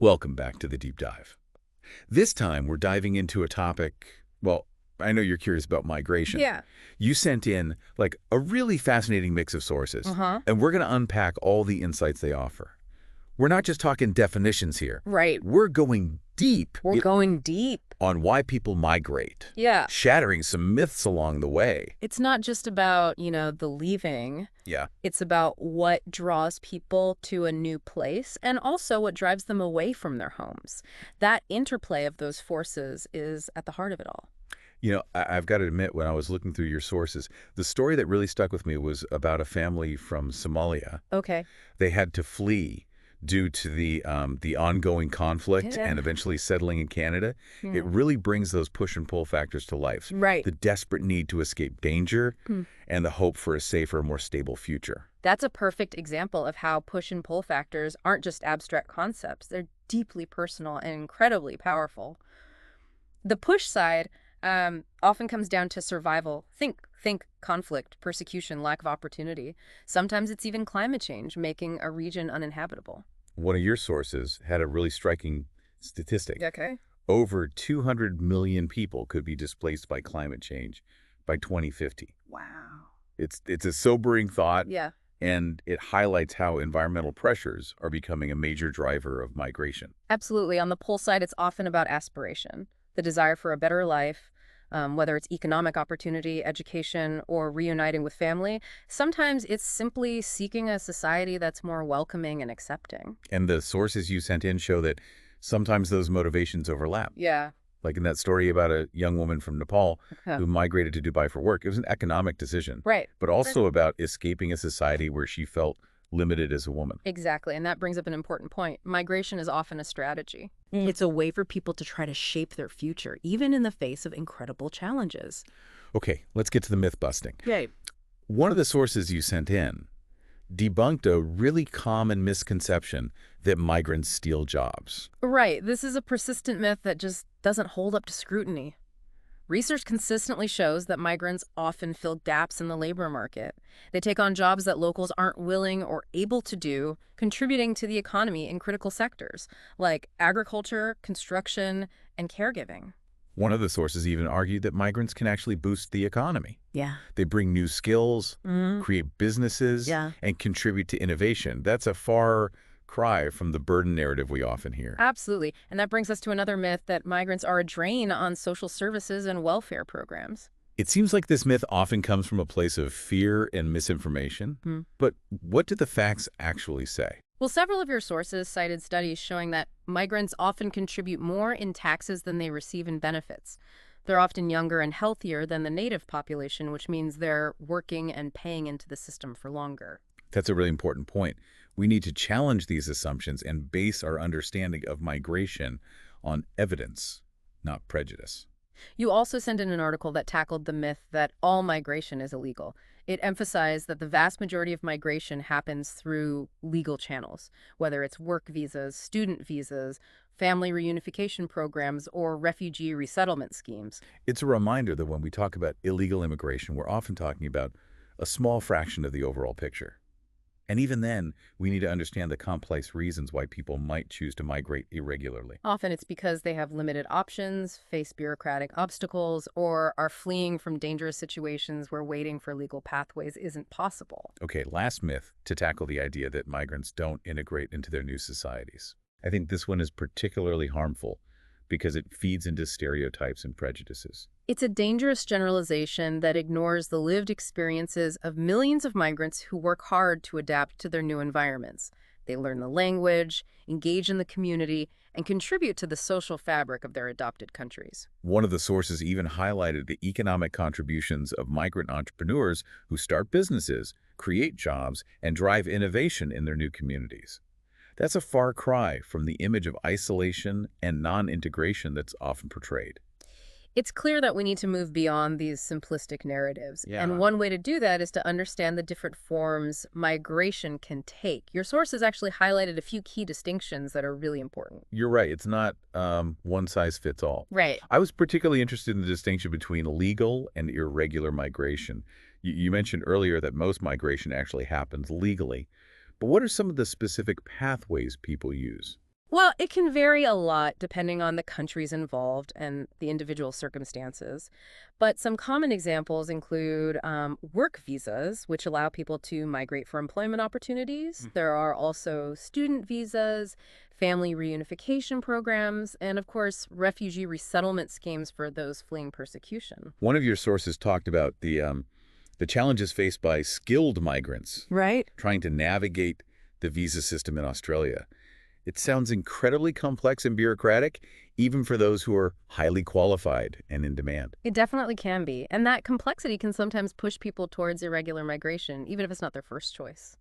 Welcome back to the deep dive. This time we're diving into a topic, well, I know you're curious about migration. Yeah. You sent in like a really fascinating mix of sources, Uh-huh. and we're going to unpack all the insights they offer. We're not just talking definitions here. Right. We're going deep We're going deep. on why people migrate, Yeah. shattering some myths along the way. It's not just about, the leaving. Yeah. It's about what draws people to a new place and also what drives them away from their homes. That interplay of those forces is at the heart of it all. I've got to admit, when I was looking through your sources, the story that really stuck with me was about a family from Somalia. Okay. They had to flee due to the ongoing conflict Yeah. and eventually settling in Canada. It Hmm. really brings those push and pull factors to life. Right. The desperate need to escape danger Hmm. and the hope for a safer, more stable future. That's a perfect example of how push and pull factors aren't just abstract concepts. They're deeply personal and incredibly powerful. The push side often comes down to survival. Think conflict, persecution, lack of opportunity. Sometimes it's even climate change, making a region uninhabitable. One of your sources had a really striking statistic. Okay. Over 200 million people could be displaced by climate change by 2050. Wow. It's a sobering thought, Yeah. and it highlights how environmental pressures are becoming a major driver of migration. Absolutely. On the pull side, it's often about aspiration, the desire for a better life, whether it's economic opportunity, education, or reuniting with family. Sometimes it's simply seeking a society that's more welcoming and accepting. And the sources you sent in show that sometimes those motivations overlap. Yeah. Like in that story about a young woman from Nepal Huh. who migrated to Dubai for work. It was an economic decision, Right. but also about escaping a society where she felt limited as a woman. Exactly. And that brings up an important point. Migration is often a strategy. It's a way for people to try to shape their future, even in the face of incredible challenges. Okay, let's get to the myth busting. Right. One of the sources you sent in debunked a really common misconception that migrants steal jobs. Right. This is a persistent myth that just doesn't hold up to scrutiny. Research consistently shows that migrants often fill gaps in the labor market. They take on jobs that locals aren't willing or able to do, contributing to the economy in critical sectors like agriculture, construction, and caregiving. One of the sources even argued that migrants can actually boost the economy. Yeah. They bring new skills, Mm. create businesses, Yeah. and contribute to innovation. That's a far cry from the burden narrative we often hear. Absolutely. And that brings us to another myth that migrants are a drain on social services and welfare programs. It seems like this myth often comes from a place of fear and misinformation. Hmm. But what do the facts actually say? Well, several of your sources cited studies showing that migrants often contribute more in taxes than they receive in benefits. They're often younger and healthier than the native population, which means they're working and paying into the system for longer. That's a really important point. We need to challenge these assumptions and base our understanding of migration on evidence, not prejudice. You also sent in an article that tackled the myth that all migration is illegal. It emphasized that the vast majority of migration happens through legal channels, whether it's work visas, student visas, family reunification programs, or refugee resettlement schemes. It's a reminder that when we talk about illegal immigration, we're often talking about a small fraction of the overall picture. And even then, we need to understand the complex reasons why people might choose to migrate irregularly. Often it's because they have limited options, face bureaucratic obstacles, or are fleeing from dangerous situations where waiting for legal pathways isn't possible. Okay, last myth to tackle the idea that migrants don't integrate into their new societies. I think this one is particularly harmful because it feeds into stereotypes and prejudices. It's a dangerous generalization that ignores the lived experiences of millions of migrants who work hard to adapt to their new environments. They learn the language, engage in the community, and contribute to the social fabric of their adopted countries. One of the sources even highlighted the economic contributions of migrant entrepreneurs who start businesses, create jobs, and drive innovation in their new communities. That's a far cry from the image of isolation and non-integration that's often portrayed. It's clear that we need to move beyond these simplistic narratives. Yeah. And one way to do that is to understand the different forms migration can take. Your sources actually highlighted a few key distinctions that are really important. You're right. It's not one size fits all. Right. I was particularly interested in the distinction between legal and irregular migration. You mentioned earlier that most migration actually happens legally. But what are some of the specific pathways people use? Well, it can vary a lot depending on the countries involved and the individual circumstances. But some common examples include work visas, which allow people to migrate for employment opportunities. There are also student visas, family reunification programs, and of course, refugee resettlement schemes for those fleeing persecution. One of your sources talked about the challenges faced by skilled migrants Right. trying to navigate the visa system in Australia. It sounds incredibly complex and bureaucratic, even for those who are highly qualified and in demand. It definitely can be. And that complexity can sometimes push people towards irregular migration, even if it's not their first choice.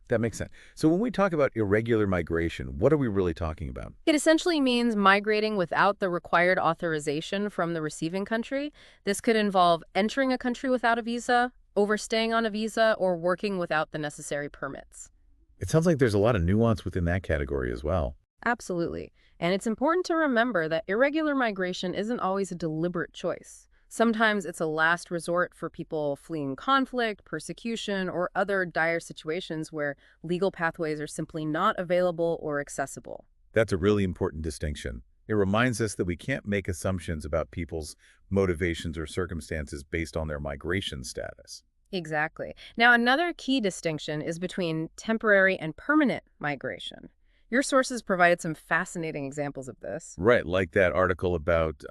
That makes sense. So when we talk about irregular migration, what are we really talking about? It essentially means migrating without the required authorization from the receiving country. This could involve entering a country without a visa, overstaying on a visa, or working without the necessary permits. It sounds like there's a lot of nuance within that category as well. Absolutely. And it's important to remember that irregular migration isn't always a deliberate choice. Sometimes it's a last resort for people fleeing conflict, persecution, or other dire situations where legal pathways are simply not available or accessible. That's a really important distinction. It reminds us that we can't make assumptions about people's motivations or circumstances based on their migration status. Exactly. Now, another key distinction is between temporary and permanent migration. Your sources provided some fascinating examples of this. Right, like that article about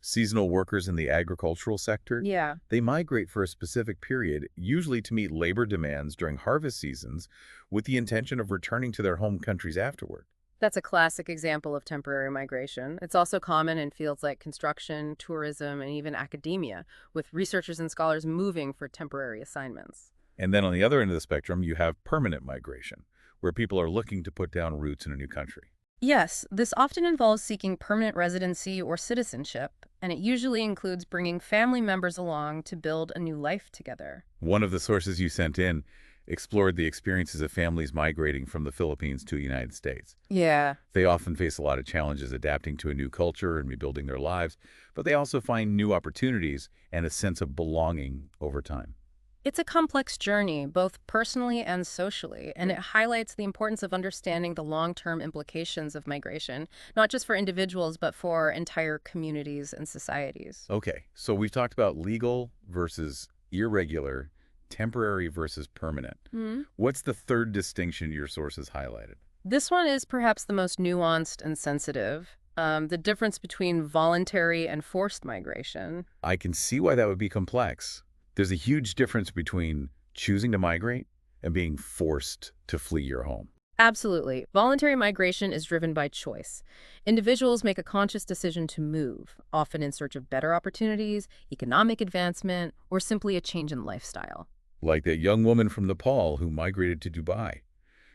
seasonal workers in the agricultural sector. Yeah. They migrate for a specific period, usually to meet labor demands during harvest seasons, with the intention of returning to their home countries afterward. That's a classic example of temporary migration. It's also common in fields like construction, tourism, and even academia, with researchers and scholars moving for temporary assignments. And then on the other end of the spectrum, you have permanent migration, where people are looking to put down roots in a new country. Yes, this often involves seeking permanent residency or citizenship, and it usually includes bringing family members along to build a new life together. One of the sources you sent in explored the experiences of families migrating from the Philippines to the United States. Yeah. They often face a lot of challenges adapting to a new culture and rebuilding their lives, but they also find new opportunities and a sense of belonging over time. It's a complex journey, both personally and socially, and it highlights the importance of understanding the long-term implications of migration, not just for individuals, but for entire communities and societies. Okay, so we've talked about legal versus irregular, temporary versus permanent. Hmm. What's the third distinction your sources highlighted? This one is perhaps the most nuanced and sensitive. The difference between voluntary and forced migration. I can see why that would be complex. There's a huge difference between choosing to migrate and being forced to flee your home. Absolutely. Voluntary migration is driven by choice. Individuals make a conscious decision to move, often in search of better opportunities, economic advancement, or simply a change in lifestyle. Like that young woman from Nepal who migrated to Dubai.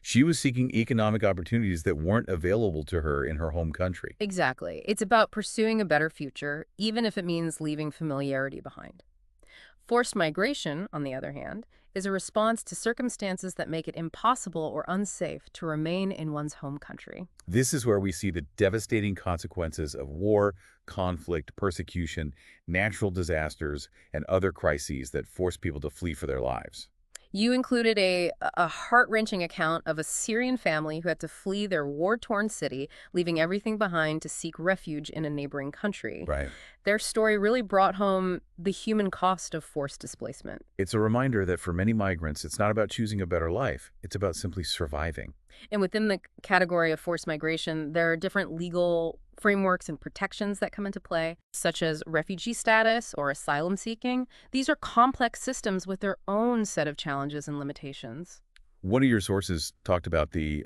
She was seeking economic opportunities that weren't available to her in her home country. Exactly. It's about pursuing a better future, even if it means leaving familiarity behind. Forced migration, on the other hand, is a response to circumstances that make it impossible or unsafe to remain in one's home country. This is where we see the devastating consequences of war, conflict, persecution, natural disasters, and other crises that force people to flee for their lives. You included a heart-wrenching account of a Syrian family who had to flee their war-torn city, leaving everything behind to seek refuge in a neighboring country. Right. Their story really brought home the human cost of forced displacement. It's a reminder that for many migrants, it's not about choosing a better life. It's about simply surviving. And within the category of forced migration, there are different legal frameworks and protections that come into play, such as refugee status or asylum seeking. These are complex systems with their own set of challenges and limitations. One of your sources talked about the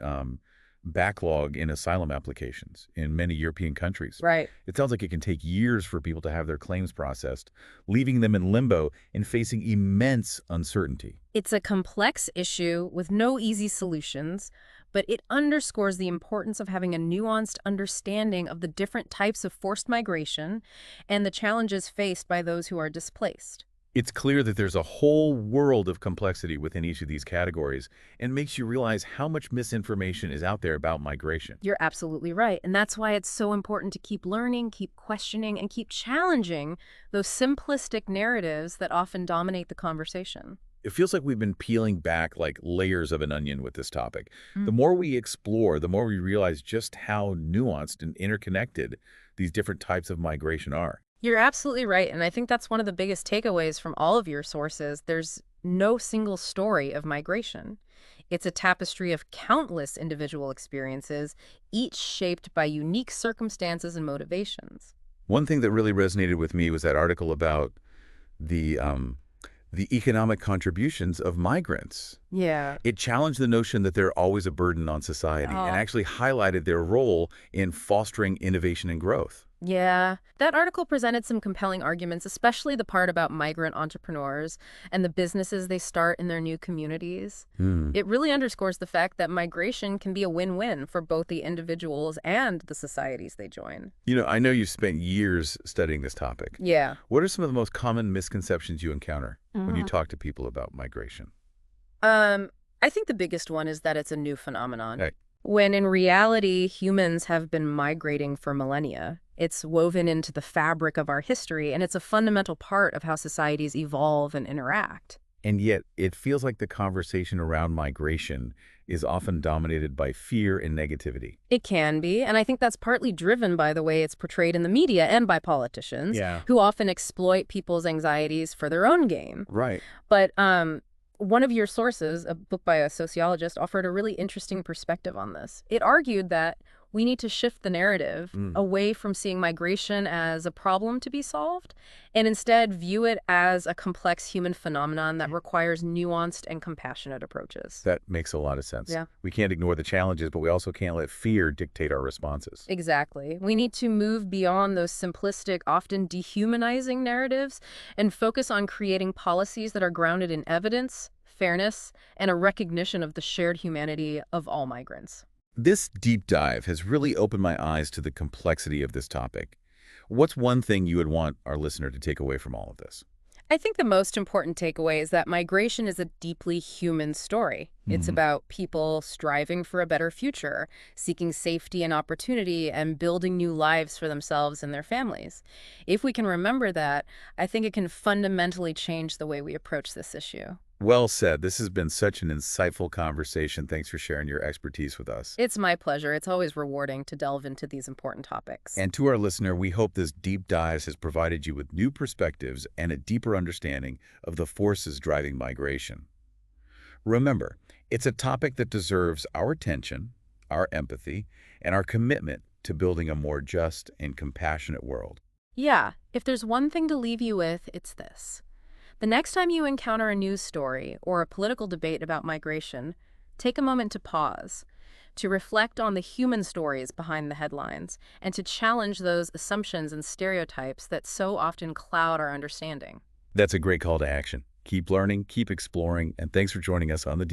backlog in asylum applications in many European countries. Right. It sounds like it can take years for people to have their claims processed, leaving them in limbo and facing immense uncertainty. It's a complex issue with no easy solutions, but it underscores the importance of having a nuanced understanding of the different types of forced migration and the challenges faced by those who are displaced. It's clear that there's a whole world of complexity within each of these categories and makes you realize how much misinformation is out there about migration. You're absolutely right, and that's why it's so important to keep learning, keep questioning, and keep challenging those simplistic narratives that often dominate the conversation. It feels like we've been peeling back like layers of an onion with this topic. The Mm. more we explore, the more we realize just how nuanced and interconnected these different types of migration are. You're absolutely right, and I think that's one of the biggest takeaways from all of your sources. There's no single story of migration. It's a tapestry of countless individual experiences, each shaped by unique circumstances and motivations. One thing that really resonated with me was that article about the um, the economic contributions of migrants. Yeah. It challenged the notion that they're always a burden on society and Oh, actually highlighted their role in fostering innovation and growth. yeah. That article presented some compelling arguments, especially the part about migrant entrepreneurs and the businesses they start in their new communities. Hmm. It really underscores the fact that migration can be a win-win for both the individuals and the societies they join. I know you've spent years studying this topic. Yeah. What are some of the most common misconceptions you encounter when you Mhm. talk to people about migration? Um, I think the biggest one is that it's a new phenomenon. Hey. When in reality, humans have been migrating for millennia. It's woven into the fabric of our history, and it's a fundamental part of how societies evolve and interact. And yet, it feels like the conversation around migration is often dominated by fear and negativity. It can be, and I think that's partly driven by the way it's portrayed in the media and by politicians, Yeah. who often exploit people's anxieties for their own gain. Right. But one of your sources, a book by a sociologist, offered a really interesting perspective on this. It argued that we need to shift the narrative Mm. away from seeing migration as a problem to be solved and instead view it as a complex human phenomenon that requires nuanced and compassionate approaches. That makes a lot of sense. Yeah. We can't ignore the challenges, but we also can't let fear dictate our responses. Exactly. We need to move beyond those simplistic, often dehumanizing narratives and focus on creating policies that are grounded in evidence, fairness, and a recognition of the shared humanity of all migrants. This deep dive has really opened my eyes to the complexity of this topic. What's one thing you would want our listener to take away from all of this? I think the most important takeaway is that migration is a deeply human story. It's Mhm. about people striving for a better future, seeking safety and opportunity, and building new lives for themselves and their families. If we can remember that, I think it can fundamentally change the way we approach this issue. Well said. This has been such an insightful conversation. Thanks for sharing your expertise with us. It's my pleasure. It's always rewarding to delve into these important topics. And to our listener, we hope this deep dive has provided you with new perspectives and a deeper understanding of the forces driving migration. Remember, it's a topic that deserves our attention, our empathy, and our commitment to building a more just and compassionate world. Yeah, if there's one thing to leave you with, it's this. The next time you encounter a news story or a political debate about migration, take a moment to pause, to reflect on the human stories behind the headlines, and to challenge those assumptions and stereotypes that so often cloud our understanding. That's a great call to action. Keep learning, keep exploring, and thanks for joining us on the